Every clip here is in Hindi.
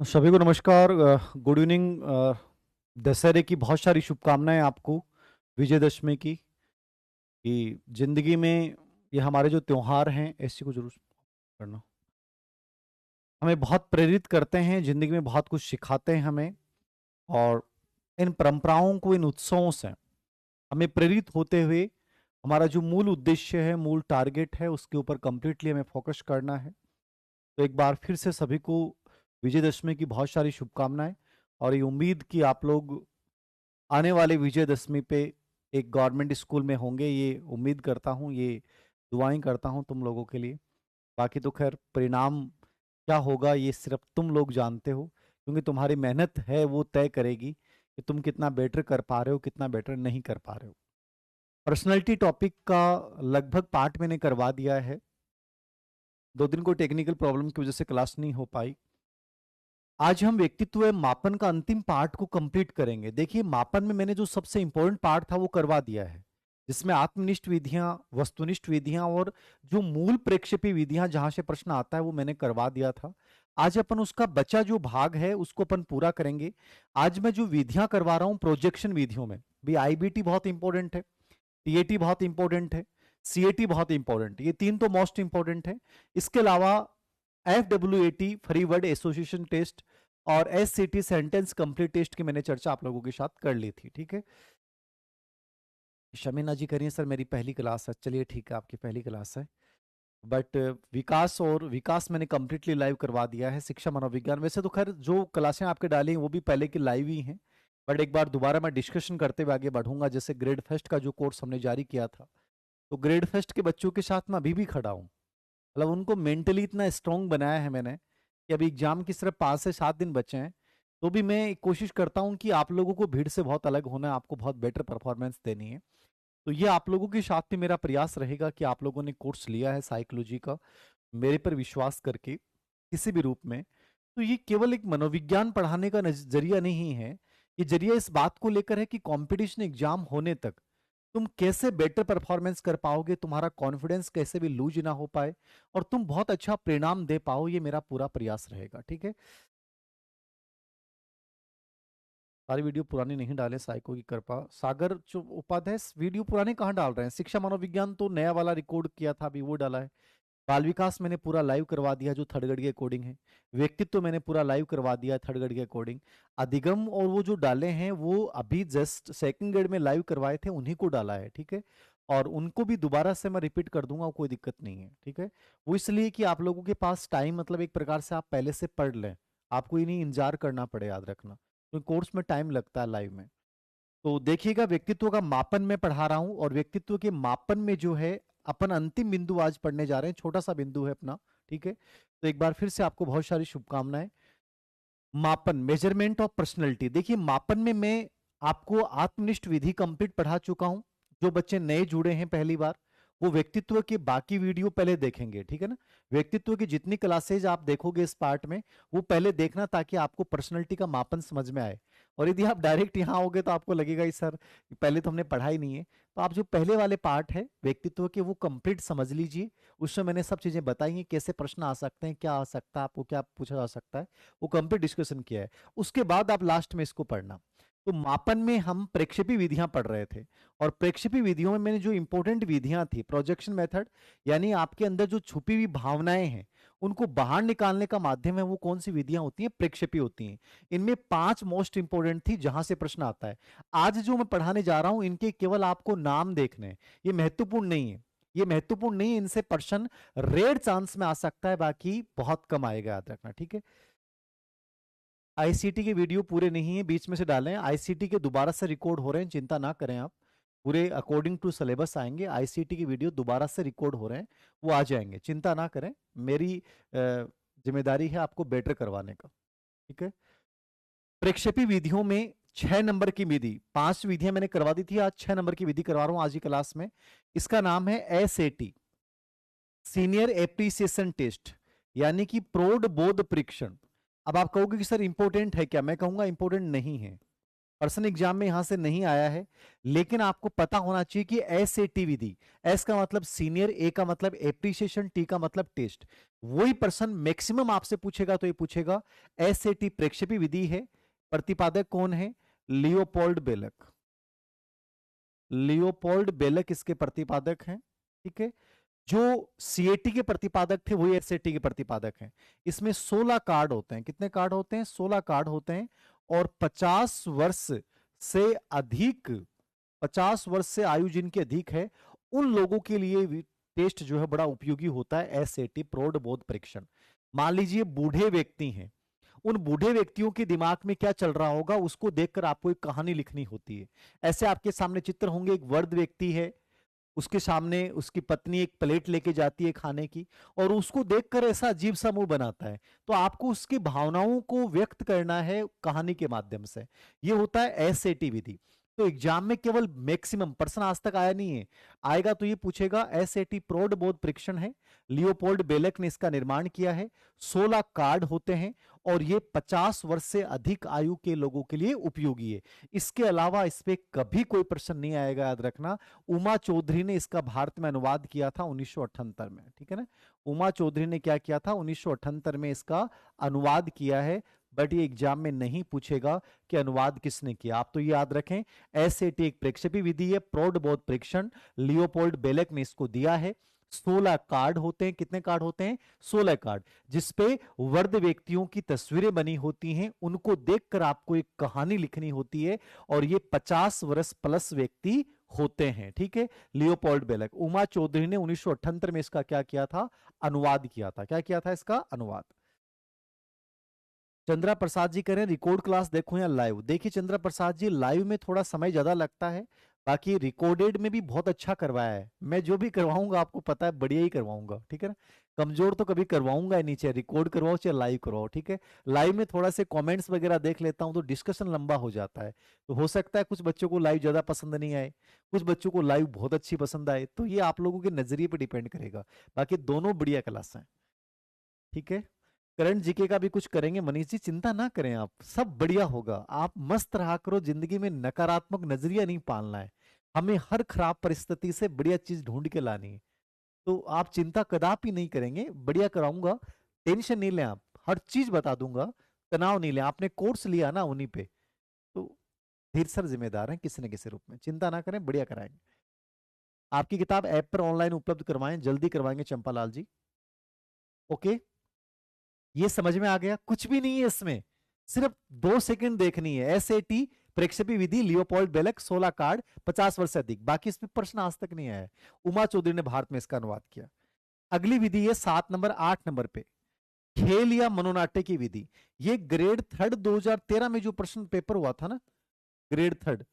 सभी को नमस्कार। Good evening. दशहरे की बहुत सारी शुभकामनाएं आपको, विजयदशमी की। कि जिंदगी में ये हमारे जो त्योहार हैं ऐसी को जरूर करना, हमें बहुत प्रेरित करते हैं, जिंदगी में बहुत कुछ सिखाते हैं हमें। और इन परंपराओं को, इन उत्सवों से हमें प्रेरित होते हुए हमारा जो मूल उद्देश्य है, मूल टारगेट है, उसके ऊपर कंप्लीटली हमें फोकस करना है। तो एक बार फिर से सभी को विजयदशमी की बहुत सारी शुभकामनाएं। और ये उम्मीद कि आप लोग आने वाले विजयदशमी पे एक गवर्नमेंट स्कूल में होंगे, ये उम्मीद करता हूँ, ये दुआएं करता हूँ तुम लोगों के लिए। बाकी तो खैर परिणाम क्या होगा ये सिर्फ तुम लोग जानते हो, क्योंकि तुम्हारी मेहनत है वो तय करेगी कि तुम कितना बेटर कर पा रहे हो, कितना बेटर नहीं कर पा रहे हो। पर्सनैलिटी टॉपिक का लगभग पार्ट मैंने करवा दिया है। 2 दिन को टेक्निकल प्रॉब्लम की वजह से क्लास नहीं हो पाई। आज हम व्यक्तित्व मापन का अंतिम पार्ट को कंप्लीट करेंगे। देखिए, मापन में मैंने जो सबसे इंपॉर्टेंट पार्ट था वो करवा दिया है, जिसमें आत्मनिष्ठ विधियां, वस्तुनिष्ठ विधियां और जो मूल प्रेक्षेपी विधियां जहां से प्रश्न आता है वो मैंने करवा दिया था। आज अपन उसका बचा जो भाग है उसको अपन पूरा करेंगे। आज मैं जो विधियां करवा रहा हूं प्रोजेक्शन विधियों में भी, आईबीटी बहुत इंपॉर्टेंट है, टीएटी बहुत इंपॉर्टेंट है, सीएटी बहुत इंपॉर्टेंट है, ये 3 तो मोस्ट इंपॉर्टेंट है। इसके अलावा FWAT free word association test और SCT सेंटेंस कंप्लीट टेस्ट की मैंने चर्चा आप लोगों के साथ कर ली थी। ठीक है, शमीना जी करिए सर मेरी पहली क्लास है। चलिए ठीक है, आपकी पहली क्लास है। बट विकास और विकास मैंने कंप्लीटली लाइव करवा दिया है। शिक्षा मनोविज्ञान वैसे तो खैर जो क्लासें आपके डाली हैं वो भी पहले की लाइव ही हैं, बट एक बार दोबारा मैं डिस्कशन करते हुए आगे बढ़ूंगा। जैसे ग्रेड फर्स्ट का जो कोर्स हमने जारी किया था, तो ग्रेड फर्स्ट के बच्चों के साथ मैं अभी भी खड़ा हूँ। मतलब उनको मेंटली इतना स्ट्रांग बनाया है मैंने कि अभी एग्जाम की सिर्फ 5 से 7 दिन बचे हैं, तो भी मैं कोशिश करता हूं कि आप लोगों को भीड़ से बहुत अलग होना है, आपको बहुत बेटर परफॉर्मेंस देनी है। तो ये आप लोगों के साथ भी मेरा प्रयास रहेगा कि आप लोगों ने कोर्स लिया है साइकोलॉजी का, मेरे पर विश्वास करके किसी भी रूप में, तो ये केवल एक मनोविज्ञान पढ़ाने का जरिया नहीं है। ये जरिया इस बात को लेकर है कि कंपटीशन एग्जाम होने तक तुम कैसे बेटर परफॉर्मेंस कर पाओगे, तुम्हारा कॉन्फिडेंस कैसे भी लूज ना हो पाए और तुम बहुत अच्छा परिणाम दे पाओ, ये मेरा पूरा प्रयास रहेगा। ठीक है, सारी वीडियो पुरानी नहीं डाले, साइको की कृपा। सागर उपाध्याय वीडियो पुराने कहाँ डाल रहे हैं? शिक्षा मनोविज्ञान तो नया वाला रिकॉर्ड किया था, अभी वो डाला है। बाल विकास मैंने पूरा लाइव करवा दिया जो थर्ड ग्रेड के अकॉर्डिंग है। व्यक्तित्व मैंने पूरा लाइव करवा दिया थर्ड ग्रेड के अकॉर्डिंग। अधिगम और वो जो डाले हैं वो अभी जस्ट सेकंड ग्रेड में लाइव करवाए थे, उन्हीं को डाला है। ठीक है, और उनको भी दोबारा से मैं रिपीट कर दूंगा, कोई दिक्कत नहीं है। ठीक है, वो इसलिए कि आप लोगों के पास टाइम, मतलब एक प्रकार से आप पहले से पढ़ लें, आपको इन्हीं इंतजार करना पड़े, याद रखना, क्योंकि कोर्स में टाइम लगता है लाइव में। तो देखिएगा, व्यक्तित्व का मापन में पढ़ा रहा हूं, और व्यक्तित्व के मापन में जो है अपन अंतिम बिंदु आज पढ़ने जा रहे हैं, छोटा सा बिंदु है अपना। ठीक है, तो एक बार फिर से आपको बहुत सारी शुभकामनाएं। मापन, मेजरमेंट ऑफ पर्सनैलिटी। देखिए, मापन में मैं आपको आत्मनिष्ठ विधि कंप्लीट पढ़ा चुका हूं। जो बच्चे नए जुड़े हैं पहली बार, वो व्यक्तित्व के बाकी वीडियो पहले देखेंगे। ठीक है ना, व्यक्तित्व की जितनी क्लासेज आप देखोगे इस पार्ट में, वो पहले देखना, ताकि आपको पर्सनैलिटी का मापन समझ में आए। और यदि आप डायरेक्ट यहाँ आओगे तो आपको लगेगा सर पहले तो हमने पढ़ा ही नहीं है। तो आप जो पहले वाले पार्ट है व्यक्तित्व के, वो कंप्लीट समझ लीजिए। उसमें मैंने सब चीजें बताई हैं, कैसे प्रश्न आ सकते हैं, क्या आ सकता है, आपको क्या पूछा जा सकता है, वो कंप्लीट डिस्कशन किया है। उसके बाद आप लास्ट में इसको पढ़ना। तो मापन में हम प्रेक्षेपी विधियां पढ़ रहे थे, और प्रेक्षेपी विधियों में मैंने जो इंपॉर्टेंट विधियां थी, प्रोजेक्शन मेथड, यानी आपके अंदर जो छुपी हुई भावनाएं हैं उनको बाहर निकालने का माध्यम है, वो कौन सी विधियां होती हैं? प्रेक्षेपी होती हैं। इनमें 5 मोस्ट इंपॉर्टेंट थी जहां से प्रश्न आता है। आज जो मैं पढ़ाने जा रहा हूं इनके केवल आपको नाम देखने हैं, ये महत्वपूर्ण नहीं है। ये महत्वपूर्ण नहीं है, इनसे प्रश्न रेयर चांस में आ सकता है, बाकी बहुत कम आएगा, याद रखना। ठीक है, आईसीटी के वीडियो पूरे नहीं है, बीच में से डालें। आईसीटी के दोबारा से रिकॉर्ड हो रहे हैं, चिंता ना करें आप, पूरे अकॉर्डिंग टू सिलेबस आएंगे। आईसीटी के वीडियो दोबारा से रिकॉर्ड हो रहे हैं, वो आ जाएंगे, चिंता ना करें। मेरी जिम्मेदारी है आपको बेटर करवाने का। ठीक है, प्रेक्षेपी विधियों में 6 नंबर की विधि, 5 विधियां मैंने करवा दी थी, आज 6 नंबर की विधि करवा रहा हूं आज की क्लास में। इसका नाम है SAT, सीनियर एप्रिसिएशन टेस्ट, यानी कि प्रौढ़ बोध परीक्षण। अब आप कहोगे कि सर इंपॉर्टेंट है क्या? मैं कहूंगा इंपॉर्टेंट नहीं है। पर्सन एग्जाम में यहां से नहीं आया है, लेकिन आपको पता होना चाहिए कि एसएटी विधि, एस का मतलब सीनियर, ए का मतलब एप्रिसिएशन, टी का मतलब टेस्ट, वही पर्सन मैक्सिमम आपसे पूछेगा तो ये पूछेगा एसएटी प्रेक्षेपी विधि है। प्रतिपादक कौन है? लियोपोल्ड बेलक। लियोपोल्ड बेलक इसके प्रतिपादक हैं। ठीक है, जो सीएटी के प्रतिपादक थे वही एसएटी के प्रतिपादक हैं। इसमें 16 कार्ड होते हैं। कितने कार्ड होते हैं? 16 कार्ड होते हैं। और 50 वर्ष से अधिक, 50 वर्ष से आयु जिनकी अधिक है, उन लोगों के लिए भी टेस्ट जो है बड़ा उपयोगी होता है, एसएटी प्रौढ़ बोध परीक्षण। मान लीजिए बूढ़े व्यक्ति हैं, उन बूढ़े व्यक्तियों के दिमाग में क्या चल रहा होगा उसको देखकर आपको एक कहानी लिखनी होती है। ऐसे आपके सामने चित्र होंगे, एक वृद्ध व्यक्ति है, उसके सामने उसकी पत्नी एक प्लेट लेके जाती है खाने की, और उसको देखकर ऐसा अजीब सा मुंह बनाता है, तो आपको उसकी भावनाओं को व्यक्त करना है कहानी के माध्यम से। ये होता है एसएटी विधि। तो एग्जाम में केवल मैक्सिमम, पर्सन आज तक आया नहीं है, आएगा तो ये पूछेगा एसएटी प्रौढ़ बोध परीक्षण है, लियोपोल्ड बेलक ने इसका निर्माण किया है, 16 कार्ड होते हैं, और ये 50 वर्ष से अधिक आयु के लोगों के लिए उपयोगी है। इसके अलावा इस पे कभी कोई प्रश्न नहीं आएगा, याद रखना। उमा चौधरी ने इसका भारत में अनुवाद किया था 1978 में। ठीक है ना, उमा चौधरी ने क्या किया था? 1978 में इसका अनुवाद किया है। बट ये एग्जाम में नहीं पूछेगा कि अनुवाद किसने किया। आप तो ये याद रखें, एसएटी एक प्रेक्षेपी विधि है, प्रौढ़ बोध परीक्षण, लियोपोल्ड बेलक ने इसको दिया है। 16 कार्ड होते हैं। कितने कार्ड होते हैं? 16 कार्ड, जिसपे वृद्ध व्यक्तियों की तस्वीरें बनी होती हैं, उनको देखकर आपको एक कहानी लिखनी होती है, और ये 50 वर्ष प्लस व्यक्ति होते हैं। ठीक है, लियोपोल्ड बेलक। उमा चौधरी ने 1978 में इसका क्या किया था? अनुवाद किया था। क्या किया था? इसका अनुवाद। चंद्रा प्रसाद जी कह रहे हैं रिकॉर्ड क्लास देखो या लाइव। देखिए चंद्रा प्रसाद जी, लाइव में थोड़ा समय ज्यादा लगता है, बाकी रिकॉर्डेड में भी बहुत अच्छा करवाया है। मैं जो भी करवाऊंगा आपको पता है बढ़िया ही करवाऊंगा। ठीक है ना, कमजोर तो कभी करवाऊंगा ही नहीं, चाहे रिकॉर्ड करवाओ चाहे लाइव करवाओ। ठीक है, लाइव में थोड़ा से कमेंट्स वगैरह देख लेता हूं तो डिस्कशन लंबा हो जाता है, तो हो सकता है कुछ बच्चों को लाइव ज्यादा पसंद नहीं आए, कुछ बच्चों को लाइव बहुत अच्छी पसंद आए, तो ये आप लोगों के नजरिए पर डिपेंड करेगा। बाकी दोनों बढ़िया क्लास हैं। ठीक है, करंट जीके का भी कुछ करेंगे। मनीष जी चिंता ना करें, आप सब बढ़िया होगा। आप मस्त रहा करो, जिंदगी में नकारात्मक नजरिया नहीं पालना है, हमें हर खराब परिस्थिति से बढ़िया चीज ढूंढ के लानी है। तो आप चिंता कदापि नहीं करेंगे, बढ़िया कराऊंगा, टेंशन नहीं लें आप, हर चीज बता दूंगा, तनाव नहीं लें। आपने कोर्स लिया ना उन्हीं पे, तो धीर सर जिम्मेदार हैं किसी न किसी रूप में, चिंता ना करें, बढ़िया कराएंगे। आपकी किताब ऐप पर ऑनलाइन उपलब्ध करवाएं, जल्दी करवाएंगे चंपालाल जी। ओके, ये समझ में आ गया? कुछ भी नहीं है इसमें, सिर्फ 2 सेकंड देखनी है। एसएटी प्रेक्षेपी विधि, लियोपोल्ड बेलक, 16 कार्ड, 50 वर्ष से अधिक, बाकी इसमें प्रश्न आज तक नहीं आया है। उमा चौधरी ने भारत में इसका अनुवाद किया। अगली विधि है 7 नंबर 8 नंबर पे, खेल या मनोनाट्य की विधि। ये ग्रेड थर्ड 2013 में जो प्रश्न पेपर हुआ था ना, ग्रेड थर्ड,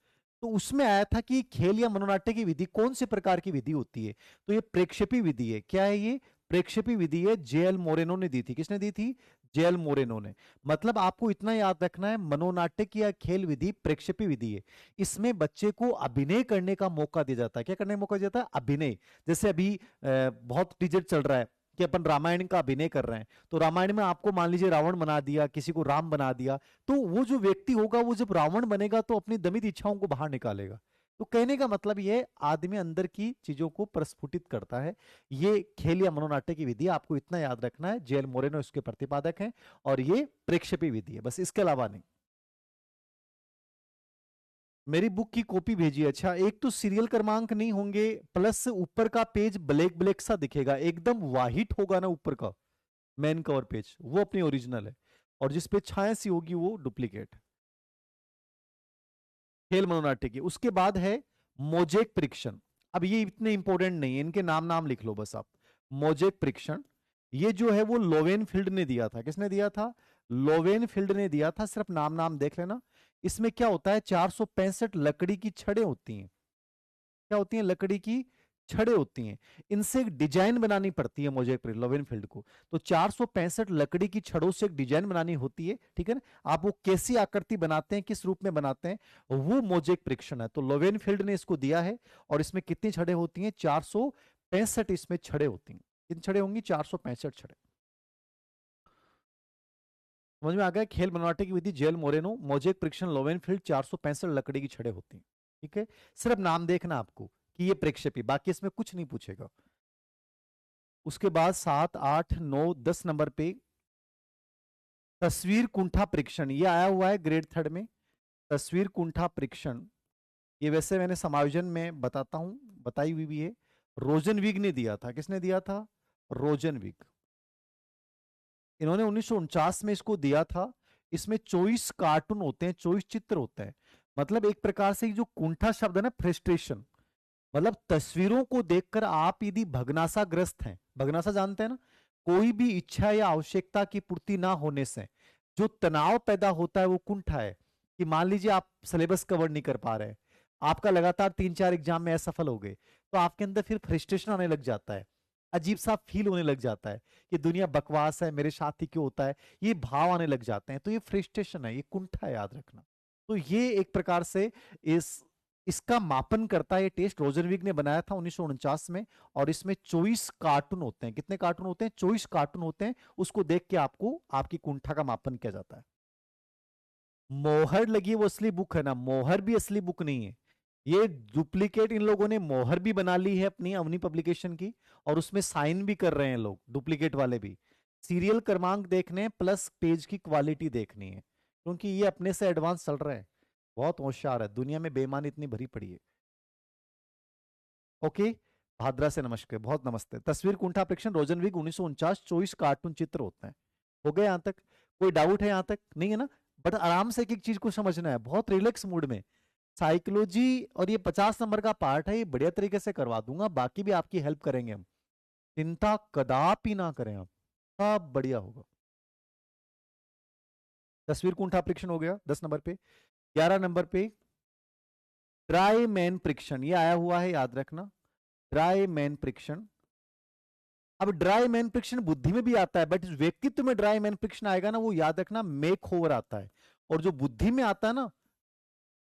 तो उसमें आया था कि खेल या मनोनाट्य की विधि कौन से प्रकार की विधि होती है? तो ये प्रेक्षेपी विधि है। क्या है ये? प्रेक्षेपी विधि है। जेएल मोरेनो ने दी थी। किसने दी थी? जेएल मोरेनो ने। मतलब आपको इतना याद रखना है, मनोनाट्यक या खेल विधि प्रेक्षेपी विधि है। इसमें बच्चे को अभिनय करने का मौका दिया जाता है। क्या करने का मौका दिया जाता है? अभिनय। जैसे अभी बहुत टीजर चल रहा है कि अपन रामायण का अभिनय कर रहे हैं, तो रामायण में आपको मान लीजिए रावण बना दिया, किसी को राम बना दिया, तो वो जो व्यक्ति होगा वो जब रावण बनेगा तो अपनी दमित इच्छाओं को बाहर निकालेगा। तो कहने का मतलब ये आदमी अंदर की चीजों को प्रस्फुटित करता है। ये खेल या मनोनाट्य की विधि, आपको इतना याद रखना है। जेएल मोरेनो इसके प्रतिपादक हैं, और ये प्रेक्षेपी विधि है, बस इसके अलावा नहीं। मेरी बुक की कॉपी भेजिए। अच्छा, एक तो सीरियल क्रमांक नहीं होंगे, प्लस ऊपर का पेज ब्लैक ब्लैक सा दिखेगा, एकदम वाहिट होगा ना ऊपर का मेन कवर पेज, वो अपनी ओरिजिनल है, और जिस पे छाया सी होगी वो डुप्लीकेट। खेल मनोनाट्य की। उसके बाद है मोजेक परीक्षण। अब ये इतने इंपॉर्टेंट नहीं है, इनके नाम नाम लिख लो बस आप। मोजेक परीक्षण, ये जो है वो लोवेनफील्ड ने दिया था। किसने दिया था? लोवेनफील्ड ने दिया था। सिर्फ नाम नाम देख लेना। इसमें क्या होता है? 465 लकड़ी की छड़ें होती हैं। क्या होती हैं? लकड़ी की छड़ें होती हैं। इनसे एक डिजाइन बनानी पड़ती है मोजेक पर लोवेनफील्ड को। तो 465 लकड़ी की छड़ों से एक डिजाइन बनानी होती है। ठीक है ना, आप वो कैसी आकृति बनाते हैं, किस रूप में बनाते हैं, वो मोजेक परीक्षण है। तो लोवेनफील्ड ने इसको दिया है। और इसमें कितनी छड़ें होती हैं? 465 इसमें छड़ें होती हैं। कितनी छड़ें होंगी? 465 छड़ें। समझ में आ गया? खेल बनवाटे की विधि, जेल मोरेनो, मोजेक परीक्षण, लोवेनफील्ड, 465 लकड़ी की छड़ें होती हैं। ठीक है, सिर्फ नाम देखना आपको कि ये प्रेक्षेपी, बाकी इसमें कुछ नहीं पूछेगा। उसके बाद 7, 8, 9, 10 नंबर पे तस्वीर कुंठा परीक्षण, ये आया हुआ है ग्रेड थर्ड में। तस्वीर कुंठा परीक्षण, ये वैसे मैंने समायोजन में बताता हूं, बताई हुई भी है। रोजनविग ने दिया था। किसने दिया था? रोजनविग। इन्होंने 1949 में इसको दिया था। इसमें 24 कार्टून होते हैं, 24 चित्र होते हैं। मतलब एक प्रकार से जो कुंठा शब्द है ना, फ्रस्ट्रेशन, मतलब तस्वीरों को देखकर आप यदि भगनासाग्रस्त हैं, भगनासा जानते हैं ना, कोई भी इच्छा या आवश्यकता की पूर्ति ना होने से जो तनाव पैदा होता है वो कुंठा है। कि मान लीजिए आप सिलेबस कवर नहीं कर पा रहे, आपका लगातार 3-4 एग्जाम में असफल हो गए, तो आपके अंदर फिर फ्रस्ट्रेशन आने लग जाता है, अजीब सा फील होने लग जाता है कि दुनिया बकवास है, मेरे साथ ही क्यों होता है, ये भाव आने लग जाते हैं। तो ये फ्रस्ट्रेशन है, ये कुंठा है, याद रखना। तो ये एक प्रकार से इस इसका मापन करता है। ये टेस्ट रोजरविग ने बनाया था 1949 में। और इसमें 24 कार्टून होते हैं। कितने कार्टून होते हैं? 24 कार्टून होते हैं। उसको देख के आपको आपकी कुंठा का मापन किया जाता है। मोहर लगी वो असली बुक है ना, मोहर भी असली बुक नहीं है। ये डुप्लीकेट इन लोगों ने मोहर भी बना ली है अपनी अवनी पब्लिकेशन की, और उसमें साइन भी कर रहे हैं लोग, डुप्लीकेट वाले भी। सीरियल क्रमांक देखने प्लस पेज की क्वालिटी देखनी है, क्योंकि ये अपने से एडवांस चल रहे हैं। बहुत होशियार है, दुनिया में बेईमानी इतनी भरी पड़ी है। ओके, भाद्रा से नमस्कार, बहुत नमस्ते। तस्वीर कुंठा प्रेक्षण रोजनविग 1949, 24 कार्टून चित्र होते हैं। हो गए यहां तक? कोई डाउट है यहां तक? नहीं है ना? बट आराम से एक एक चीज को समझना है, बहुत रिलैक्स मूड में। साइकोलॉजी और ये 50 नंबर का पार्ट है, ये बढ़िया तरीके से करवा दूंगा, बाकी भी आपकी हेल्प करेंगे हम। चिंता कदापि ना करें आप, सब बढ़िया होगा। तस्वीर कुंठा परीक्षण हो गया 10 नंबर पे। 11 नंबर पे ड्राई मैन परीक्षण, ये आया हुआ है, याद रखना। ड्राई मैन परीक्षण। अब ड्राई मैन परीक्षण बुद्धि में भी आता है, बट व्यक्तित्व में ड्राई मैन परीक्षण आएगा ना, वो याद रखना मेक ओवर आता है। और जो बुद्धि में आता है ना,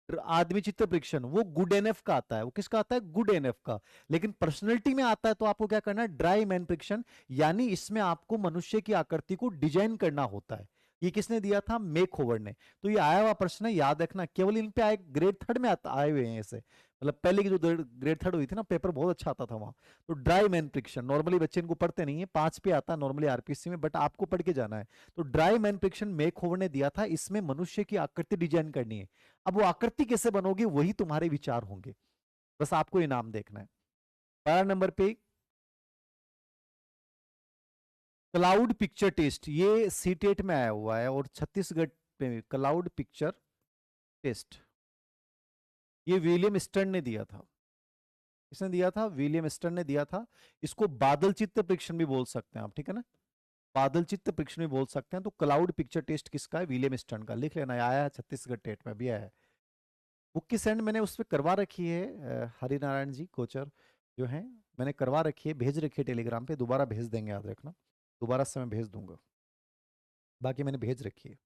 आदमी चित्त परीक्षण, वो गुड एनएफ का आता है। वो किसका आता है? गुड एनएफ का। लेकिन पर्सनैलिटी में आता है तो आपको क्या करना है? ड्राई मैन परीक्षण। यानी इसमें आपको मनुष्य की आकृति को डिजाइन करना होता है। ये किसने दिया था? मेक ओवर ने। तो ये आया हुआ प्रश्न है, याद रखना। केवल इन पे आए, ग्रेड थर्ड में आए हुए हैं ऐसे। मतलब पहले की जो ग्रेड थर्ड हुई थी ना, पेपर बहुत अच्छा आता था वहां। तो ड्राई मैन परीक्षण नॉर्मली बच्चे इनको पढ़ते नहीं है, 5 पे आता है नॉर्मली आरपीसी में, बट आपको पढ़ के जाना है। तो ड्राई मैन परीक्षण मेक ओवर ने दिया था, इसमें मनुष्य की आकृति डिजाइन करनी है। अब वो आकृति कैसे बनोगे, वही तुम्हारे विचार होंगे, बस आपको इनाम देखना है। 12 नंबर पे क्लाउड पिक्चर टेस्ट, ये सीटेट में आया हुआ है, और छत्तीसगढ़ पे क्लाउड पिक्चर टेस्ट, ये विलियम स्टर्न ने दिया था। किसने दिया था? विलियम स्टर्न ने दिया था। इसको बादल चित्त परीक्षण भी बोल सकते हैं आप, ठीक है ना? बादल चित्त परीक्षण भी बोल सकते हैं। तो क्लाउड पिक्चर टेस्ट किसका है? विलियम स्टर्न का। लिख लेना, आया है छत्तीसगढ़ टेट में भी आया है। बुक की सेंड मैंने उस पर करवा रखी है, हरिनारायण जी कोचर जो हैं, मैंने करवा रखी है, भेज रखी है टेलीग्राम पे, दोबारा भेज देंगे, याद रखना। दोबारा से मैं भेज दूंगा, बाकी मैंने भेज रखी है।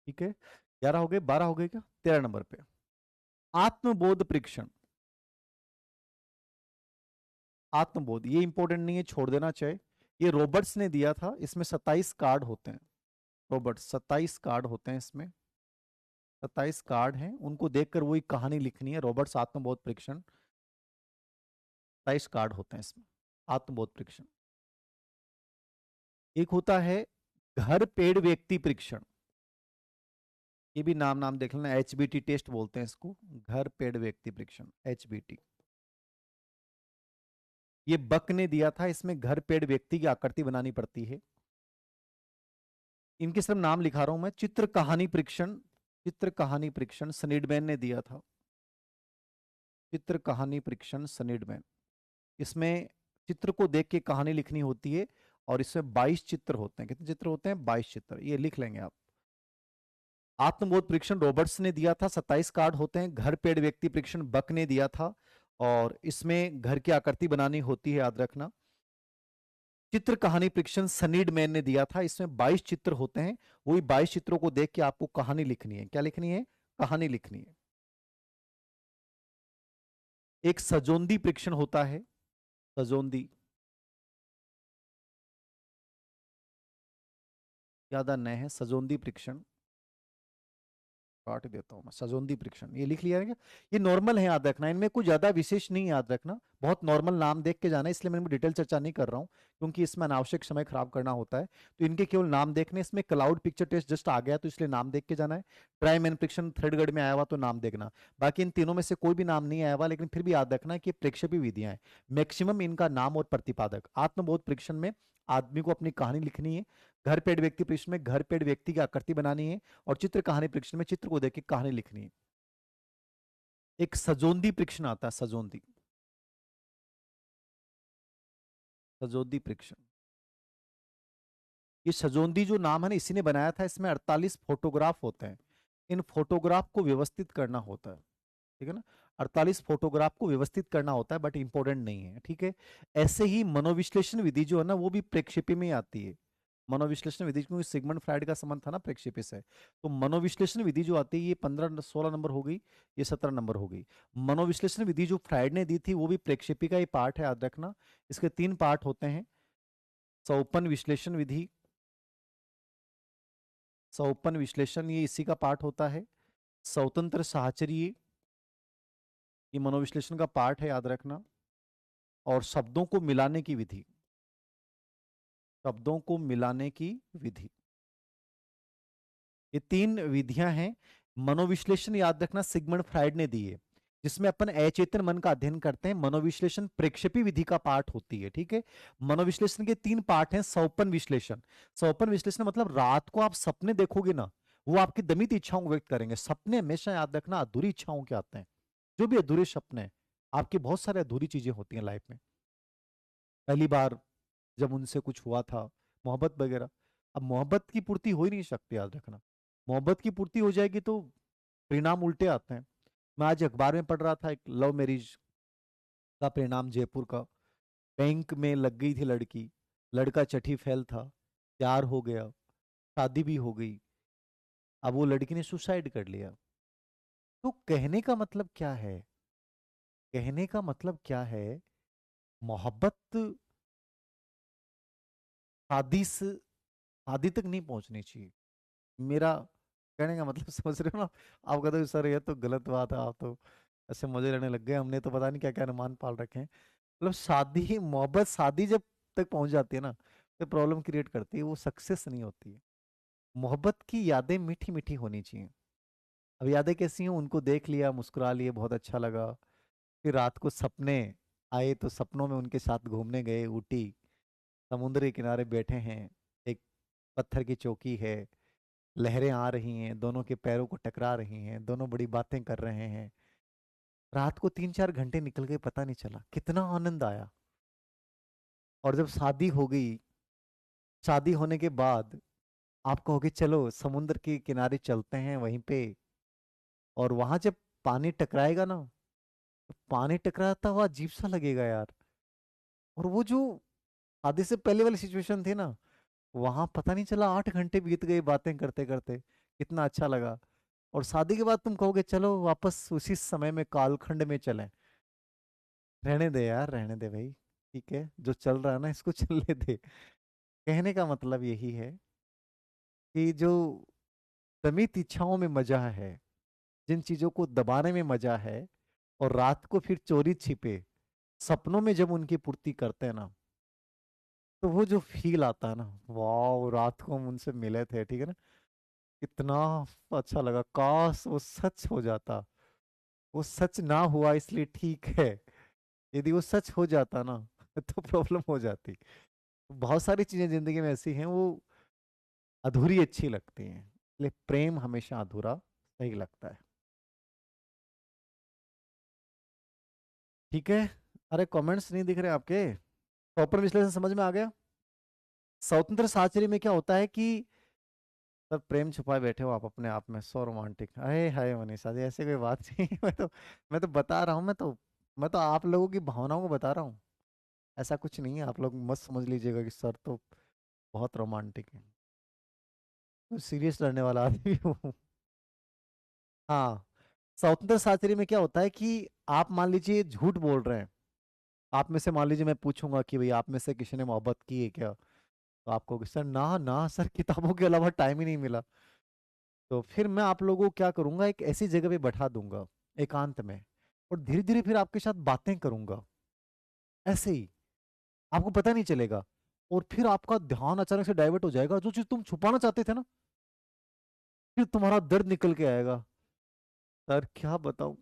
ठीक है, 11 हो गए, 12 हो गए क्या? 13 नंबर पे आत्मबोध परीक्षण। आत्मबोध ये इंपॉर्टेंट नहीं है, छोड़ देना चाहिए। ये रॉबर्ट्स ने दिया था। इसमें 27 कार्ड होते हैं। रॉबर्ट्स 27 कार्ड होते हैं इसमें। 27 कार्ड हैं, उनको देखकर वही कहानी लिखनी है। रॉबर्ट्स आत्मबोध परीक्षण, 27 कार्ड होते हैं इसमें। आत्मबोध परीक्षण। एक होता है घर पेड़ व्यक्ति परीक्षण, ये भी नाम नाम देख लेना, एचबीटी टेस्ट बोलते हैं इसको, घर पेड़ व्यक्ति परीक्षण, एचबीटी। ये बक ने दिया था। इसमें घर पेड़ व्यक्ति की आकृति बनानी पड़ती है। इनके सिर्फ नाम लिखा रहा हूं मैं। चित्र कहानी परीक्षण, चित्र कहानी परीक्षण सनीडमैन ने दिया था। चित्र कहानी परीक्षण सनीडमैन। इसमें चित्र को देख के कहानी लिखनी होती है, और इसमें 22 चित्र होते हैं। कितने चित्र होते हैं? 22 चित्र, ये लिख लेंगे आप। आत्मबोध परीक्षण रॉबर्ट्स ने दिया था, 27 कार्ड होते हैं। घर पेड़ व्यक्ति परीक्षण बक ने दिया था, और इसमें घर की आकृति बनानी होती है, याद रखना। चित्र कहानी परीक्षण सनीड मैन ने दिया था, इसमें 22 चित्र होते हैं। वही 22 चित्रों को देख के आपको कहानी लिखनी है। क्या लिखनी है? कहानी लिखनी है। एक सजोंदी परीक्षण होता है, सजोंदी। यादा न है सजोंदी परीक्षण, काट देता हूँ मैं, सजोंदी परीक्षण ये लिख लिया है क्या? ये नॉर्मल है, याद रखना, इनमें कुछ ज्यादा विशेष नहीं, याद रखना बहुत नॉर्मल नाम देख के जाना है, इसलिए मैं डिटेल चर्चा नहीं कर रहा हूँ क्योंकि इसमें अनावश्यक समय खराब करना होता है। तो इनके केवल नाम देखने, इसमें क्लाउड पिक्चर टेस्ट जस्ट आ गया तो इसलिए नाम देख के जाना है। ट्राई मैन परीक्षण थर्ड ग्रेड में आया हुआ तो नाम देखना। बाकी इन तीनों में से कोई भी नाम नहीं आया हुआ, लेकिन फिर भी याद रखना कि प्रेक्षेपी विधियां हैं। मैक्सिमम इनका नाम और प्रतिपादक। आत्मबोध परीक्षण में आदमी को अपनी कहानी लिखनी है। घर पेड़ व्यक्ति परीक्षण में घर पेड़ व्यक्ति की आकृति बनानी है। और चित्र कहानी परीक्षण में चित्र को देख के कहानी लिखनी है। एक सजोंदी परीक्षण आता है, सजोंदी, सजोंदी परीक्षण। ये सजोंदी जो नाम है ना, इसी ने बनाया था। इसमें 48 फोटोग्राफ होते हैं। इन फोटोग्राफ को व्यवस्थित करना होता है, ठीक है ना। 48 फोटोग्राफ को व्यवस्थित करना होता है, बट इंपॉर्टेंट नहीं है, ठीक है। ऐसे ही मनोविश्लेषण विधि जो है ना, वो भी प्रेक्षेपी में आती है। मनोविश्लेषण विधि, क्योंकि सिगमंड फ्राइड का संबंध था ना प्रेक्षेपी से, तो मनोविश्लेषण विधि जो आती है ये 15-16 नंबर हो गई, ये 17 नंबर हो गई। मनोविश्लेषण विधि जो फ्राइड ने दी थी वो भी प्रेक्षेपी का ही पार्ट है, याद रखना। इसके 3 पार्ट होते हैं। सौपन विश्लेषण विधि, सौपन विश्लेषण ये इसी का पार्ट होता है। स्वतंत्र साहचर्य, ये मनोविश्लेषण का पार्ट है, याद रखना। और शब्दों को मिलाने की विधि, शब्दों को मिलाने की विधि, ये 3 विधियां हैं। मनोविश्लेषण याद रखना सिगमंड फ्राइड ने दी है, जिसमें अपन अचेतन मन का अध्ययन करते हैं। मनोविश्लेषण प्रेक्षेपी विधि का पार्ट होती है, ठीक है। मनोविश्लेषण के 3 पार्ट हैं। स्वप्न विश्लेषण, स्वप्न विश्लेषण मतलब रात को आप सपने देखोगे ना, वो आपकी दमित इच्छाओं को व्यक्त करेंगे। सपने हमेशा याद रखना अधूरी इच्छाओं के आते हैं। जो भी अधूरे सपने हैं, आपकी बहुत सारी अधूरी चीजें होती हैं लाइफ में। पहली बार जब उनसे कुछ हुआ था, मोहब्बत वगैरह। अब मोहब्बत की पूर्ति हो ही नहीं सकती, याद रखना। मोहब्बत की पूर्ति हो जाएगी तो परिणाम उल्टे आते हैं। मैं आज अखबार में पढ़ रहा था एक लव मैरिज का परिणाम, जयपुर का। बैंक में लग गई थी लड़की, लड़का चटी फेल था, प्यार हो गया, शादी भी हो गई। अब वो लड़की ने सुसाइड कर लिया। तो कहने का मतलब क्या है? कहने का मतलब क्या है? मोहब्बत शादी तक नहीं पहुंचनी चाहिए। मेरा कहने का मतलब समझ रहे हो ना? आप कहते हो सर ये तो गलत बात है, आप तो ऐसे मजे लेने लग गए, हमने तो पता नहीं क्या क्या अनुमान पाल रखे हैं। मतलब शादी, मोहब्बत शादी जब तक पहुंच जाती है ना, तो प्रॉब्लम क्रिएट करती है, वो सक्सेस नहीं होती है। मोहब्बत की यादें मीठी मीठी होनी चाहिए। अब यादें कैसी हैं? उनको देख लिया, मुस्कुरा लिए, बहुत अच्छा लगा। फिर रात को सपने आए तो सपनों में उनके साथ घूमने गए ऊटी, समुद्र के किनारे बैठे हैं, एक पत्थर की चौकी है, लहरें आ रही हैं, दोनों के पैरों को टकरा रही हैं, दोनों बड़ी बातें कर रहे हैं। रात को 3-4 घंटे निकल गए, पता नहीं चला, कितना आनंद आया। और जब शादी हो गई, शादी होने के बाद आप कहोगे चलो समुद्र के किनारे चलते हैं वहीं पे, और वहां जब पानी टकराएगा ना, तो पानी टकराता हुआ अजीब सा लगेगा यार। और वो जो शादी से पहले वाली सिचुएशन थी ना, वहां पता नहीं चला 8 घंटे बीत गए बातें करते करते, कितना अच्छा लगा। और शादी के बाद तुम कहोगे चलो वापस उसी समय में कालखंड में चलें। रहने दे यार, रहने दे भाई, ठीक है, जो चल रहा है ना इसको चलने दे। कहने का मतलब यही है कि जो दमित इच्छाओं में मजा है, जिन चीजों को दबाने में मजा है, और रात को फिर चोरी छिपे सपनों में जब उनकी पूर्ति करते हैं ना, तो वो जो फील आता है ना, वाह, रात को हम उनसे मिले थे, ठीक है ना, इतना अच्छा लगा, काश वो सच हो जाता। वो सच ना हुआ इसलिए ठीक है, यदि वो सच हो जाता ना तो प्रॉब्लम हो जाती। बहुत सारी चीजें जिंदगी में ऐसी हैं वो अधूरी अच्छी लगती हैं, इसलिए प्रेम हमेशा अधूरा सही लगता है। ठीक है। अरे कमेंट्स नहीं दिख रहे आपके? प्रॉपर विश्लेषण समझ में आ गया? स्वतंत्र साहचर्य में क्या होता है कि सब प्रेम छुपाए बैठे हो आप अपने आप में, सो रोमांटिक, अरे हाय मनीषा जी, ऐसे कोई बात नहीं है। मैं तो बता रहा हूँ, मैं तो आप लोगों की भावनाओं को बता रहा हूँ। ऐसा कुछ नहीं है, आप लोग मत समझ लीजिएगा कि सर तो बहुत रोमांटिक है। तो सीरियस रहने वाला आदमी हूँ। हाँ, स्वतंत्र साहचर्य में क्या होता है कि आप मान लीजिए झूठ बोल रहे हैं। आप में से मान लीजिए मैं पूछूंगा कि भाई आप में से किसी ने मोहब्बत की है क्या? तो आप कहोगे सर ना ना सर, किताबों के अलावा टाइम ही नहीं मिला। तो फिर मैं आप लोगों को क्या करूंगा, एक ऐसी जगह पे बैठा दूंगा एकांत में, और धीरे धीरे फिर आपके साथ बातें करूंगा, ऐसे ही आपको पता नहीं चलेगा। और फिर आपका ध्यान अचानक से डाइवर्ट हो जाएगा, जो चीज तुम छुपाना चाहते थे ना, फिर तुम्हारा दर्द निकल के आएगा। सर क्या बताऊं,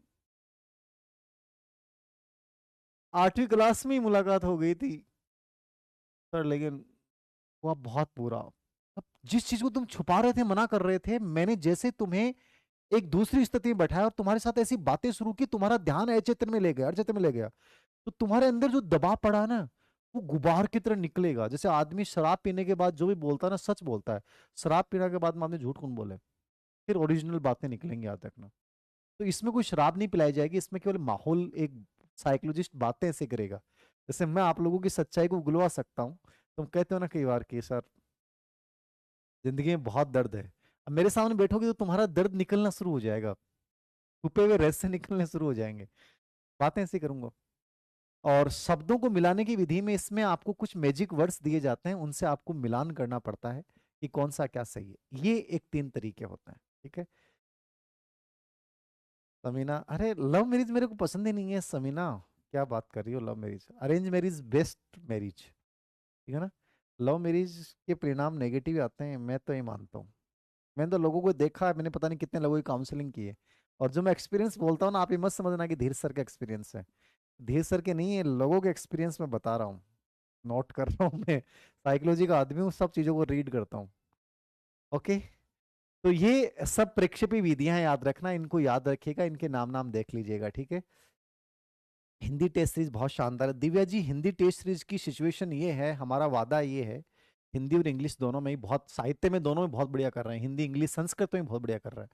8वीं क्लास में ही मुलाकात हो गई थी सर, लेकिन हुआ बहुत बुरा। अब जिस चीज को तुम छुपा रहे थे, मना कर रहे थे, मैंने जैसे तुम्हें एक दूसरी स्थिति में बैठाया और तुम्हारे साथ ऐसी बातें शुरू की, तुम्हारा ध्यान अचेतन में ले गया, अचेतन में ले गया, तो तुम्हारे अंदर जो दबाव पड़ा है ना, वो गुबार की तरह निकलेगा। जैसे आदमी शराब पीने के बाद जो भी बोलता है ना, सच बोलता है। शराब पीने के बाद में आपने झूठ कौन बोले, फिर ओरिजिनल बातें निकलेंगी, याद रखना। तो इसमें कोई शराब नहीं पिलाई जाएगी, इसमें केवल माहौल, एक साइकोलॉजिस्ट बातें ऐसे करेगा। जैसे मैं आप लोगों की सच्चाई को उगलवा सकता हूँ। तुम कहते हो ना कई बार कि सर जिंदगी में बहुत दर्द है, अब मेरे सामने बैठोगे तो तुम्हारा दर्द निकलना शुरू हो जाएगा, छुपे हुए रहस्य निकलने शुरू हो जाएंगे। बातें ऐसे करूंगा। और शब्दों को मिलाने की विधि में इसमें आपको कुछ मैजिक वर्ड्स दिए जाते हैं, उनसे आपको मिलान करना पड़ता है कि कौन सा क्या सही है। ये एक 3 तरीके होते हैं, ठीक है। समीना, अरे लव मैरिज मेरे को पसंद ही नहीं है समीना। क्या बात कर रही हो, love marriage, arrange marriage best marriage, ठीक है ना। लव मैरिज के परिणाम नेगेटिव आते हैं, मैं तो ये मानता हूँ। मैंने तो लोगों को देखा है, मैंने पता नहीं कितने लोगों की काउंसलिंग की है। और जो मैं एक्सपीरियंस बोलता हूँ ना, आप ये मत समझना कि धीर सर का एक्सपीरियंस है। धीर सर के नहीं है, लोगों के एक्सपीरियंस में बता रहा हूँ, नोट कर रहा हूँ मैं। साइकोलॉजी का आदमी हूँ, सब चीजों को रीड करता हूँ। ओके। तो ये सब प्रेक्षेपी विधियां हैं, याद रखना, इनको याद रखिएगा, इनके नाम नाम देख लीजिएगा, ठीक है। हिंदी टेस्ट सीरीज बहुत शानदार है दिव्या जी। हिंदी टेस्ट सीरीज की सिचुएशन ये है, हमारा वादा ये है, हिंदी और इंग्लिश दोनों में ही बहुत, साहित्य में दोनों में बहुत बढ़िया कर रहे हैं, हिंदी इंग्लिश संस्कृत में भी बहुत बढ़िया कर रहे हैं।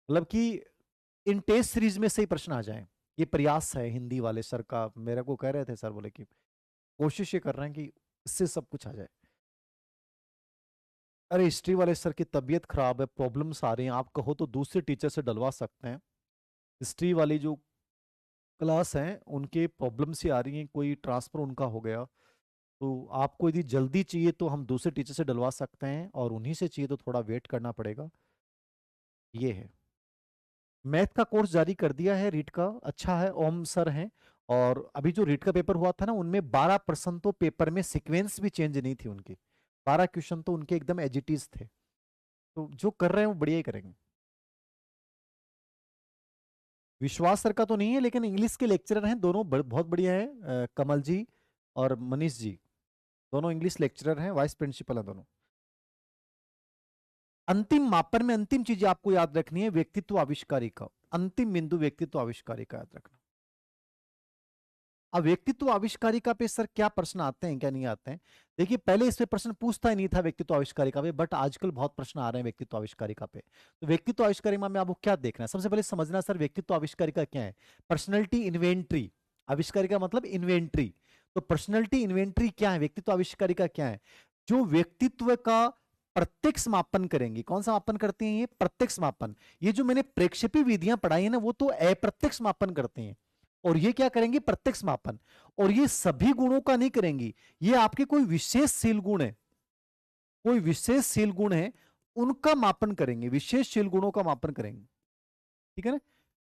मतलब कि इन टेस्ट सीरीज में से ही प्रश्न आ जाए, ये प्रयास है हिंदी वाले सर का। मेरे को कह रहे थे सर, बोले कि कोशिश ये कर रहे हैं कि इससे सब कुछ आ जाए। अरे हिस्ट्री वाले सर की तबीयत खराब है, प्रॉब्लम्स आ रही हैं, आप कहो तो दूसरे टीचर से डलवा सकते हैं। हिस्ट्री वाली जो क्लास हैं उनके प्रॉब्लम से आ रही हैं, कोई ट्रांसफर उनका हो गया, तो आपको यदि जल्दी चाहिए तो हम दूसरे टीचर से डलवा सकते हैं, और उन्हीं से चाहिए तो थोड़ा वेट करना पड़ेगा। ये है। मैथ का कोर्स जारी कर दिया है, रीट का अच्छा है, ओम सर हैं। और अभी जो रीट का पेपर हुआ था ना, उनमें 12% तो पेपर में सीक्वेंस भी चेंज नहीं थी उनकी, 12 क्वेश्चन तो उनके एकदम एज इट इज थे। तो जो कर रहे हैं वो बढ़िया ही करेंगे। विश्वास सर का तो नहीं है, लेकिन इंग्लिश के लेक्चरर हैं दोनों, बहुत बढ़िया है, कमल जी और मनीष जी, दोनों इंग्लिश लेक्चरर हैं, वाइस प्रिंसिपल हैं दोनों। अंतिम मापन में अंतिम चीज आपको याद रखनी है, व्यक्तित्व आविष्कारी का अंतिम बिंदु, व्यक्तित्व आविष्कारी का याद रखना। अब व्यक्तित्व आविष्कारिका पे सर क्या प्रश्न आते हैं, क्या नहीं आते हैं। देखिए पहले इस पे प्रश्न पूछता ही नहीं था व्यक्तित्व आविष्कारिका पे, बट आजकल बहुत प्रश्न आ रहे हैं व्यक्तित्व आविष्कारिका पे। तो व्यक्तित्व आविष्कारिका में आपको क्या देखना है, सबसे पहले समझना सर व्यक्तित्व आविष्कारिका क्या है। पर्सनैलिटी इन्वेंट्री, आविष्कारिका मतलब इन्वेंट्री। तो पर्सनैलिटी इन्वेंट्री क्या है, व्यक्तित्व आविष्कारिका क्या है। जो व्यक्तित्व का प्रत्यक्ष मापन करेंगी, कौन सा मापन करती हैं ये, प्रत्यक्ष मापन। ये जो मैंने प्रेक्षेपी विधियां पढ़ाई है ना, वो तो अप्रत्यक्ष मापन करती हैं, और ये क्या करेंगी, प्रत्यक्ष मापन। और ये सभी गुणों का नहीं करेंगी, ये आपके कोई विशेष शील गुण है, कोई विशेष शील गुण है, उनका मापन करेंगे, विशेष शील गुणों का मापन करेंगे, ठीक है ना।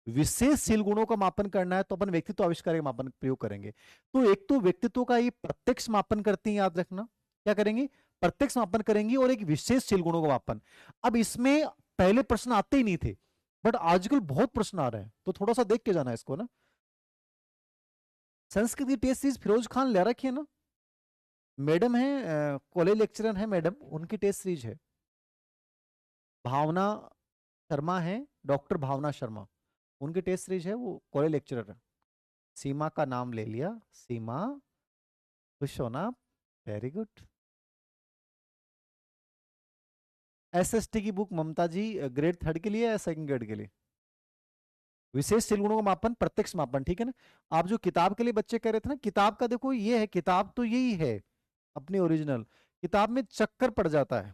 विशेष शील गुणों का मापन करना है तो अपन व्यक्तित्व आविष्कार का मापन प्रयोग करेंगे। तो एक तो व्यक्तित्व का ये प्रत्यक्ष मापन करती हैं, याद रखना, क्या करेंगी, प्रत्यक्ष मापन करेंगी, और एक विशेष शील गुणों का मापन। अब इसमें पहले प्रश्न आते ही नहीं थे, बट आजकल बहुत प्रश्न आ रहे हैं, तो थोड़ा सा देख के जाना है इसको ना। संस्कृत की टेस्ट सीरीज फिरोज खान ले रखी है ना, मैडम है, कॉलेज लेक्चरर है मैडम, उनकी टेस्ट सीरीज है। भावना शर्मा है, डॉक्टर भावना शर्मा, उनकी टेस्ट सीरीज है, वो कॉलेज लेक्चरर है। सीमा का नाम ले लिया, सीमा, खुश हो ना, वेरी गुड। एसएसटी की बुक ममता जी, ग्रेड 3 के लिए या सेकंड ग्रेड के लिए। विशेष शील गुणों का मापन, प्रत्यक्ष मापन, ठीक है ना। आप जो किताब के लिए बच्चे कह रहे थे ना, किताब का देखो ये है, किताब तो यही है अपनी ओरिजिनल। किताब में चक्कर पड़ जाता है,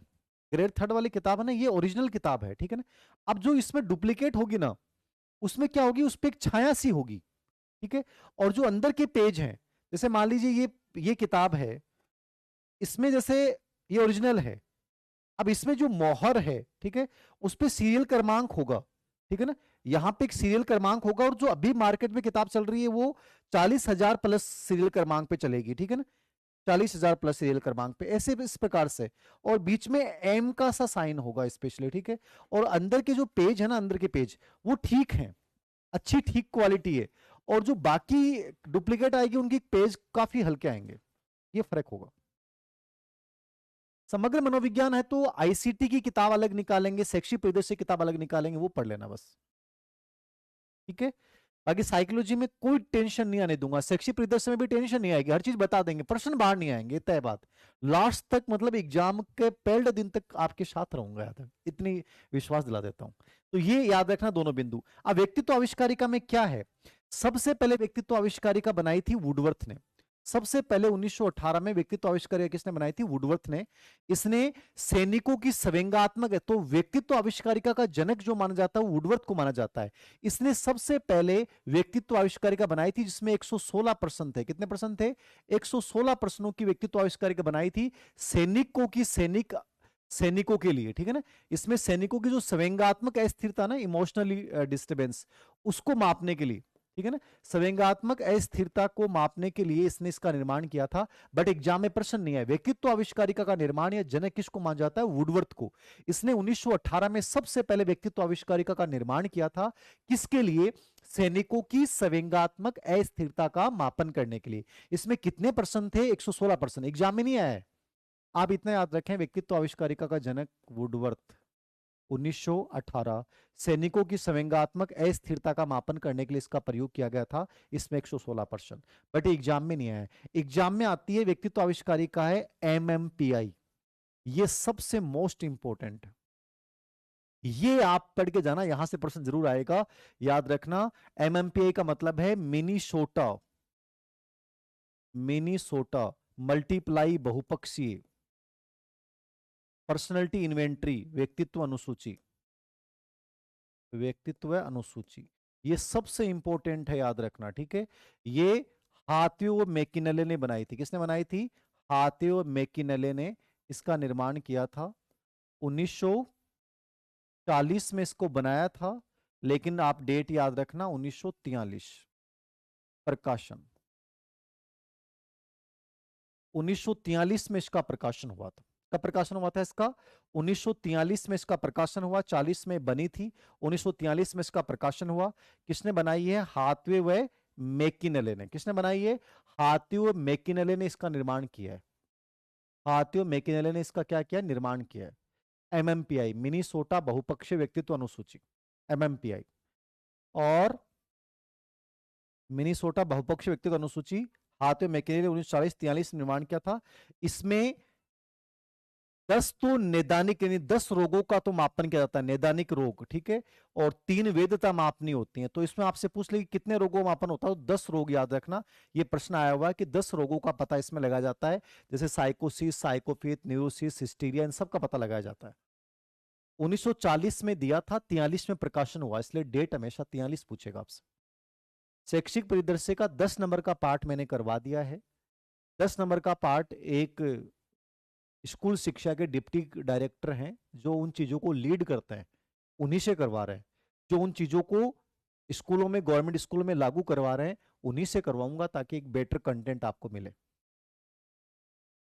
ग्रेड 3 वाली किताब है ना, ये ओरिजिनल किताब है, ठीक है ना। अब जो इसमें डुप्लीकेट होगी ना, उसमें क्या होगी, उस पर एक छाया सी होगी, ठीक है। और जो अंदर के पेज हैं, जैसे मान लीजिए ये किताब है, इसमें जैसे ये ओरिजिनल है। अब इसमें जो मोहर है, ठीक है, उस पे सीरियल क्रमांक होगा, ठीक है ना, यहां पे एक सीरियल क्रमांक होगा, और जो अभी मार्केट में किताब चल रही है वो 40,000 प्लस सीरियल क्रमांक पे चलेगी, ठीक है ना, 40,000 प्लस सीरियल क्रमांक पे, ऐसे इस प्रकार से। और बीच में एम का सा साइन होगा स्पेशली, ठीक है। और अंदर के जो पेज है ना, अंदर के पेज वो ठीक है, अच्छी ठीक क्वालिटी है, और जो बाकी डुप्लीकेट आएगी उनकी पेज काफी हल्के आएंगे, ये फर्क होगा। समग्र मनोविज्ञान है तो आईसीटी की किताब अलग निकालेंगे, शैक्षिक परिदृश्य की किताब अलग निकालेंगे, वो पढ़ लेना बस, ठीक है। बाकी साइकोलॉजी में कोई टेंशन नहीं आने दूंगा, शैक्षिक परिदृश्य में भी टेंशन नहीं आएगी, हर चीज बता देंगे, प्रश्न बाहर नहीं आएंगे, तय बात। लास्ट तक मतलब एग्जाम के पहले दिन तक आपके साथ रहूंगा, याद है, इतनी विश्वास दिला देता हूं। तो ये याद रखना दोनों बिंदु। अब व्यक्तित्व आविष्कारिका में क्या है, सबसे पहले व्यक्तित्व आविष्कारिका बनाई थी वुडवर्थ ने, सबसे पहले 1918 में व्यक्तित्व आविष्कारिका किसने बनाई थी, वुडवर्थ ने। इसने सैनिकों की संवेगात्मक है, तो व्यक्तित्व आविष्कारिका का जनक जो माना जाता है वो वुडवर्थ को माना जाता है। इसने सबसे पहले व्यक्तित्व आविष्कारिका बनाई थी जिसमें 116 प्रश्न थे, कितने प्रश्न थे, 116 प्रश्नों की व्यक्तित्व आविष्कारिका बनाई थी, सैनिकों के लिए, ठीक है ना। इसमें सैनिकों की जो संवेगात्मक अस्थिरता ना, इमोशनली डिस्टर्बेंस, उसको मापने के लिए, ठीक है ना, संवेगात्मक अस्थिरता को मापने के लिए इसने इसका निर्माण किया था। बट एग्जाम में प्रश्न नहीं है, व्यक्तित्व आविष्कारिका का निर्माण या जनक किसको माना जाता है, वुडवर्थ को। इसने 1918 में सबसे पहले व्यक्तित्व आविष्कारिका का निर्माण किया था, किसके लिए, सैनिकों की संवेगात्मक अस्थिरता का मापन करने के लिए। इसमें कितने प्रश्न थे, 116 प्रश्न, एग्जाम में नहीं आया है। आप इतना याद रखें, व्यक्तित्व आविष्कारिका का जनक वुडवर्थ, 1918, सैनिकों की संवेगात्मक अस्थिरता का मापन करने के लिए इसका प्रयोग किया गया था। इसमें 116 प्रश्न, बट एग्जाम में नहीं आया। एग्जाम में आती है व्यक्तित्व आविष्कारिका है एमएमपीआई, ये सबसे मोस्ट इंपॉर्टेंट, ये आप पढ़ के जाना, यहां से प्रश्न जरूर आएगा, याद रखना। एमएमपीआई का मतलब है मिनीसोटा, मिनीसोटा मल्टीप्लाई बहुपक्षीय, पर्सनैलिटी इन्वेंट्री, व्यक्तित्व अनुसूची, व्यक्तित्व अनुसूची, ये सबसे इंपॉर्टेंट है, याद रखना, ठीक है। ये हाथियो मैकिनेले ने बनाई थी, किसने बनाई थी, हाथियो मैकिनेले ने इसका निर्माण किया था। 1940 में इसको बनाया था, लेकिन आप डेट याद रखना, 1943 प्रकाशन, 1943 में इसका प्रकाशन हुआ था। कब प्रकाशन हुआ था इसका, 1943 में इसका प्रकाशन हुआ, 40 में बनी थी, 1943 में इसका प्रकाशन हुआ। किसने बनाई है, हाथवे व मैकिनेले ने, किसने बनाई है, हाथवे मैकिनेले ने इसका निर्माण किया है, हाथवे मैकिनेले ने इसका क्या किया, निर्माण किया है। एमएमपीआई, मिनीसोटा बहुपक्षीय व्यक्तित्व अनुसूची, एमएमपीआई, और मिनीसोटा बहुपक्षीय व्यक्तित्व अनुसूची हाथवे मैकिनेले ने 1940-43 निर्माण किया था। इसमें 10 तो नैदानिक यानी 10 रोगों का तो मापन किया जाता है, नैदानिक रोग, ठीक है, और 3 वेदता मापनी होती है। तो इसमें आपसे पूछ ले कि कितने रोगों का मापन होता है, तो 10 रोग याद रखना। ये प्रश्न आया हुआ है कि 10 रोगों का पता इसमें लगाया जाता है, जैसे साइकोसिस, साइकोफिथ, न्यूरोसिस, हिस्टीरिया, इन सब का पता लगाया जाता है। 1940 में दिया था, 43 में प्रकाशन हुआ, इसलिए डेट हमेशा 43 पूछेगा आपसे। शैक्षिक परिदृश्य का 10 नंबर का पार्ट मैंने करवा दिया है। 10 नंबर का पार्ट एक स्कूल शिक्षा के डिप्टी डायरेक्टर हैं जो उन चीजों को लीड करते हैं, उन्हीं से करवा रहे हैं। जो उन चीजों को स्कूलों में, गवर्नमेंट स्कूलों में लागू करवा रहे हैं, उन्हीं से करवाऊंगा, ताकि एक बेटर कंटेंट आपको मिले।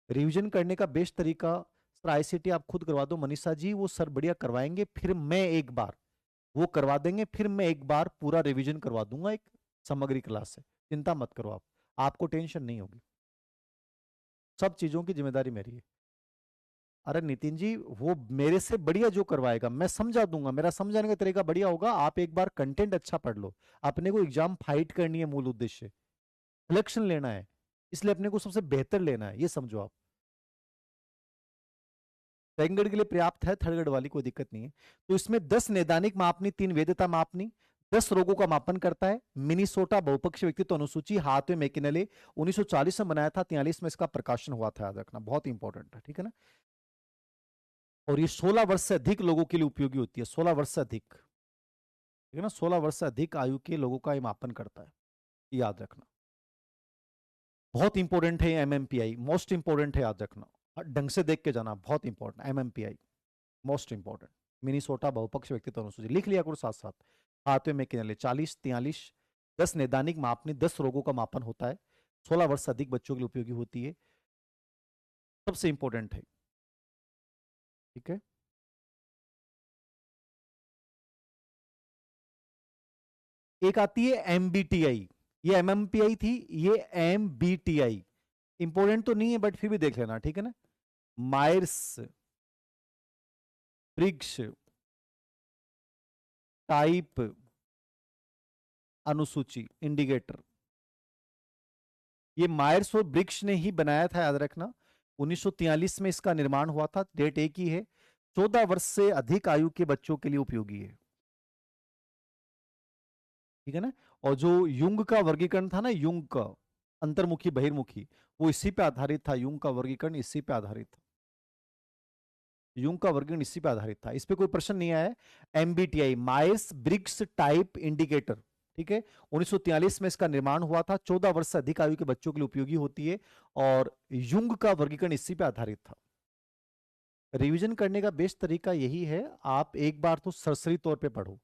रिवीजन करने का बेस्ट तरीका सर, आईसीटी आप खुद करवा दो मनीषा जी, वो सर बढ़िया करवाएंगे, फिर मैं एक बार वो करवा देंगे, फिर मैं एक बार पूरा रिवीजन करवा दूंगा एक समग्री क्लास से, चिंता मत करो आप, आपको टेंशन नहीं होगी, सब चीजों की जिम्मेदारी मेरी है। अरे नितिन जी, वो मेरे से बढ़िया जो करवाएगा मैं समझा दूंगा, मेरा समझाने का तरीका बढ़िया होगा, आप एक बार कंटेंट अच्छा पढ़ लो। अपने को एग्जाम फाइट करनी है, मूल उद्देश्य सिलेक्शन लेना है, इसलिए अपने को सबसे बेहतर लेना है, ये समझो आप। सेकंड ग्रेड के लिए पर्याप्त है, थर्ड ग्रेड वाली कोई दिक्कत नहीं है। तो इसमें 10 नैदानिक मापनी, 3 वेदता मापनी, 10 रोगों का मापन करता है। मिनीसोटा बहुपक्षीय व्यक्तित्व अनुसूची हाथवे मैकिनेले 1940 में बनाया था, 43 में इसका प्रकाशन हुआ था, याद रखना, बहुत इंपॉर्टेंट है, ठीक है ना। और ये 16 वर्ष से अधिक लोगों के लिए उपयोगी होती है, 16 वर्ष से अधिक, ठीक है ना, 16 वर्ष से अधिक आयु के लोगों का ये मापन करता है, याद रखना, बहुत इंपॉर्टेंट है एमएमपीआई, मोस्ट इंपॉर्टेंट है, याद रखना। ढंग से देख के जाना, बहुत important, MMPI most important. Minnesota बहुपक्ष व्यक्तित्व अनुसूची लिख लिया करो साथ साथ। हाथवे में किनले 40, 43, 10 नैदानिक मापने 10 रोगों का मापन होता है, 16 वर्ष से अधिक बच्चों के लिए उपयोगी होती है, सबसे इंपॉर्टेंट है। ठीक है, एक आती है MBTI, ये MMPI थी, ये MBTI इंपॉर्टेंट तो नहीं है बट फिर भी देख लेना, ठीक है ना। मायर्स ब्रिग्स टाइप अनुसूची इंडिकेटर, ये मायर्स और ब्रिग्स ने ही बनाया था, याद रखना। 1943 में इसका निर्माण हुआ था, डेट एक ही है, 14 वर्ष से अधिक आयु के बच्चों के लिए उपयोगी है, ठीक है ना। और जो युंग का वर्गीकरण था ना, युंग का अंतर्मुखी बहिर्मुखी, वो इसी पे आधारित था, युंग का वर्गीकरण इसी पे आधारित था, युंग का वर्गीकरण इसी पे आधारित था, इस पे कोई प्रश्न नहीं आया है। MBTI Myers Briggs type indicator, ठीक है, 1943 में इसका निर्माण हुआ था, 14 वर्ष से अधिक आयु के बच्चों के लिए उपयोगी होती है, और युंग का वर्गीकरण इसी पे आधारित था। रिवीजन करने का बेस्ट तरीका यही है, आप एक बार तो सरसरी तौर पे पढ़ो,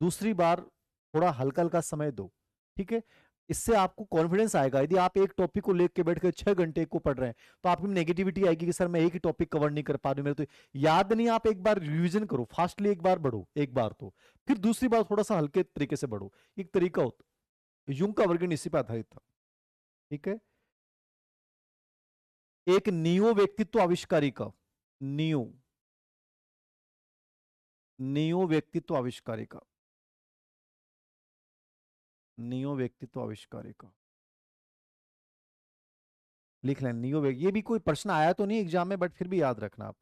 दूसरी बार थोड़ा हल्का हल्का समय दो, ठीक है। इससे आपको कॉन्फिडेंस आएगा। यदि आप एक टॉपिक को लेकर बैठ कर 6 घंटे को पढ़ रहे हैं तो आप में नेगेटिविटी आएगी कि सर मैं एक ही टॉपिक कवर नहीं कर पा रही, मेरे तो याद नहीं। आप एक बार रिवीजन करो, फास्टली एक बार बढ़ो, एक बार तो फिर दूसरी बार थोड़ा सा हल्के तरीके से बढ़ो, एक तरीका होता। युंग का वर्गीकरण इसी पर आधारित था, ठीक है। एक नियो व्यक्तित्व आविष्कारी का, नियो नियो व्यक्तित्व आविष्कारी का, नियो व्यक्तित्व आविष्कारी का लिख लें, नियो ये भी कोई प्रश्न आया तो नहीं एग्जाम में बट फिर भी याद रखना आप,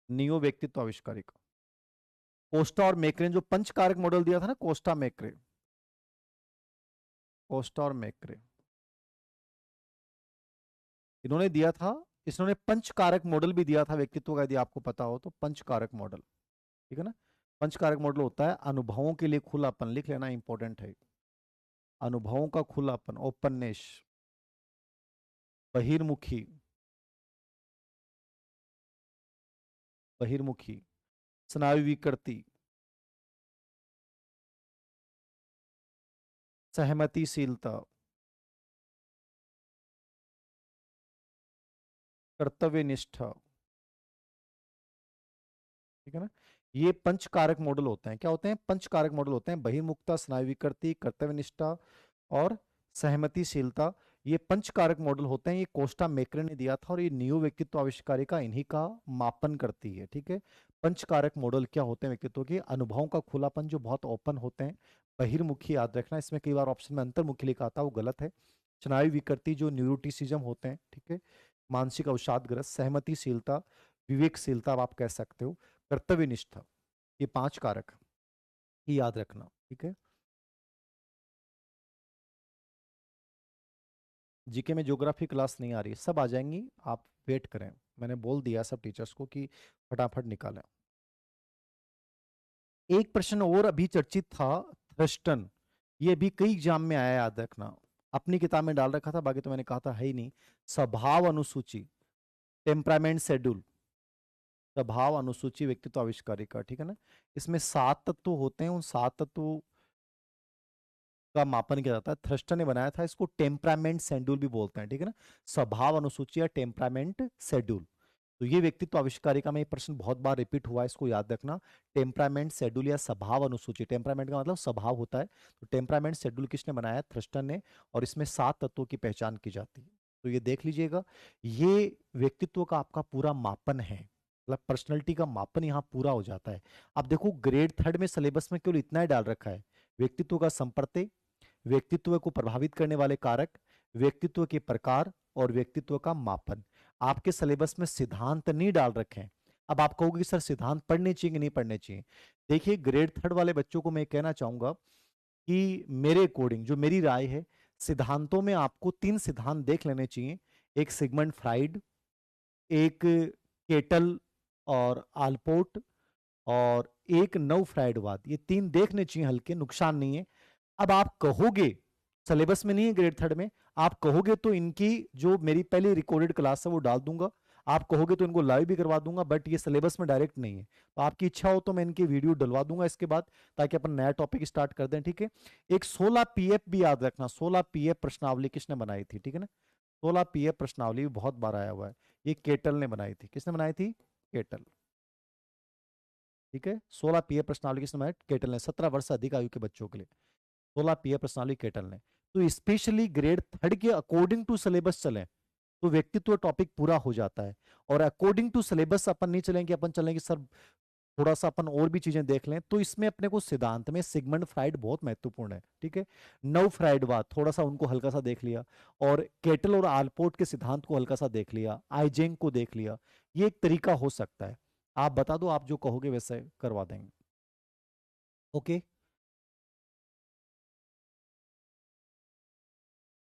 नियो व्यक्तित्व आविष्कारी का। कोस्टा और मेक्रे ने जो पंचकारक मॉडल दिया था ना, कोस्टा मेक्रे, कोस्टा और मेक्रे इन्होंने दिया था, इन्होंने पंचकारक मॉडल भी दिया था व्यक्तित्व का, यदि आपको पता हो तो, पंचकारक मॉडल, ठीक है ना। पंचकारक मॉडल होता है अनुभवों के लिए खुलापन, लिख लेना, इंपॉर्टेंट है। अनुभवों का खुलापन, ओपननेस, बहिर्मुखी, बहिर्मुखी, स्नायु विकृति, सहमतिशीलता, कर्तव्य निष्ठा, ठीक है ना। ये पंचकारक मॉडल होते हैं, क्या होते हैं, पंचकारक मॉडल होते हैं, बहिर्मुखता, स्नायु विकृति, कर्तव्य निष्ठा और सहमतिशीलता, ये पंचकारक मॉडल होते हैं। ये कोस्टा मेक्रे ने दिया था और ये नियो व्यक्तित्व आविष्कारी का इन्हीं का मापन करती है, ठीक है। पंचकारक मॉडल क्या होते हैं व्यक्तित्व के, अनुभवों का खुलापन जो बहुत ओपन होते हैं, बहिर्मुखी, याद रखना, इसमें कई बार ऑप्शन में अंतर्मुखी लिखा था, वो गलत है। स्नायु विकृति जो न्यूरोटिसिज्म होते हैं, ठीक है, मानसिक अवसादग्रस्त, सहमतिशीलता, विवेकशीलता आप कह सकते हो, कर्तव्य निष्ठा, ये 5 कारक ही याद रखना, ठीक है। जीके में ज्योग्राफी क्लास नहीं आ रही, सब आ जाएंगी, आप वेट करें, मैंने बोल दिया सब टीचर्स को कि फटाफट निकालें। एक प्रश्न और अभी चर्चित था, थ्रस्टन, ये भी कई एग्जाम में आया, याद रखना, अपनी किताब में डाल रखा था, बाकी तो मैंने कहा था है ही नहीं। स्वभाव अनुसूची, टेम्परामेंट शेड्यूल, स्वभाव अनुसूची व्यक्तित्व आविष्कारी का, ठीक है ना। इसमें 7 तत्व होते हैं, उन 7 तत्वों का मापन किया जाता है। थ्रस्टर ने बनाया था इसको, टेम्परामेंट शेड्यूल भी बोलते हैं, ठीक है ना, स्वभाव अनुसूची या टेम्परामेंट शेड्यूल। तो ये व्यक्तित्व आविष्कारिका में ये प्रश्न बहुत बार रिपीट हुआ है, इसको याद रखना, टेम्परामेंट शेड्यूल या स्वभाव अनुसूची, टेम्परामेंट का मतलब स्वभाव होता है, तो टेम्परामेंट शेड्यूल किसने बनाया, थ्रस्टर ने, और इसमें 7 तत्वों की पहचान की जाती है। तो ये देख लीजिएगा, ये व्यक्तित्व का आपका पूरा मापन है, मतलब पर्सनैलिटी का मापन यहाँ पूरा हो जाता है। अब देखो ग्रेड 3 में सिलेबस में केवल इतना ही डाल रखा है, व्यक्तित्व का संपर्क, व्यक्तित्व को प्रभावित करने वाले कारक, व्यक्तित्व के प्रकार और व्यक्तित्व का मापन। आपके सिलेबस में सिद्धांत नहीं डाल रखे हैं। अब आप कहोगे सर सिद्धांत पढ़ने चाहिए कि नहीं पढ़ने चाहिए। देखिए ग्रेड 3 वाले बच्चों को मैं कहना चाहूंगा कि मेरे अकॉर्डिंग, जो मेरी राय है, सिद्धांतों में आपको 3 सिद्धांत देख लेने चाहिए, एक सिगमंड फ्राइड, एक केटल और आलपोर्ट, और एक नव फ्राइडवाद, ये 3 देखने चाहिए, हल्के, नुकसान नहीं है। अब आप कहोगे सिलेबस में नहीं है ग्रेड 3 में, आप कहोगे तो इनकी जो मेरी पहली रिकॉर्डेड क्लास है वो डाल दूंगा, आप कहोगे तो इनको लाइव भी करवा दूंगा, बट ये सिलेबस में डायरेक्ट नहीं है। तो आपकी इच्छा हो तो मैं इनकी वीडियो डलवा दूंगा इसके बाद, ताकि अपन नया टॉपिक स्टार्ट कर दें, ठीक है। एक 16 पीएफ भी याद रखना, 16 पीएफ प्रश्नावली किसने बनाई थी, ठीक है ना। 16 पीएफ प्रश्नावली भी बहुत बार आया हुआ है, ये केटल ने बनाई थी। किसने बनाई थी? केटल। ठीक है, 16 पीएफ प्रश्नावली किसने बनाई? केटल ने, 17 वर्ष से अधिक आयु के बच्चों के लिए 16 पीएफ प्रश्नावली केटल ने। तो स्पेशली ग्रेड 3 के अकॉर्डिंग टू सिलेबस चलें तो व्यक्तित्व टॉपिक पूरा हो जाता है। और अकॉर्डिंग टू सिलेबस अपन नहीं चलेंगे, अपन चलेंगे सर थोड़ा सा अपन और भी चीजें देख लें, तो इसमें अपने को सिद्धांत में सिगमंड फ्राइड बहुत महत्वपूर्ण है, ठीक है। नव फ्राइड बात थोड़ा सा उनको हल्का सा देख लिया, और केटल और आलपोर्ट के सिद्धांत को हल्का सा देख लिया, आइजेंग को देख लिया। ये एक तरीका हो सकता है। आप बता दो, आप जो कहोगे वैसे करवा देंगे। ओके,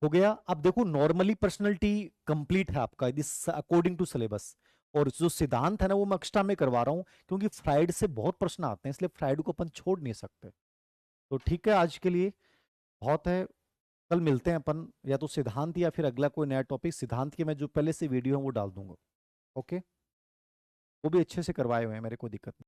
हो गया। अब देखो नॉर्मली पर्सनैलिटी कंप्लीट है आपका दिस अकॉर्डिंग टू सिलेबस, और जो सिद्धांत है ना वो मैं एक्स्ट्रा में करवा रहा हूं, क्योंकि फ्राइड से बहुत प्रश्न आते हैं, इसलिए फ्राइड को अपन छोड़ नहीं सकते। तो ठीक है, आज के लिए बहुत है। कल मिलते हैं अपन, या तो सिद्धांत या फिर अगला कोई नया टॉपिक। सिद्धांत की मैं जो पहले से वीडियो है वो डाल दूंगा। ओके, वो भी अच्छे से करवाए हुए हैं, मेरे को दिक्कत नहीं।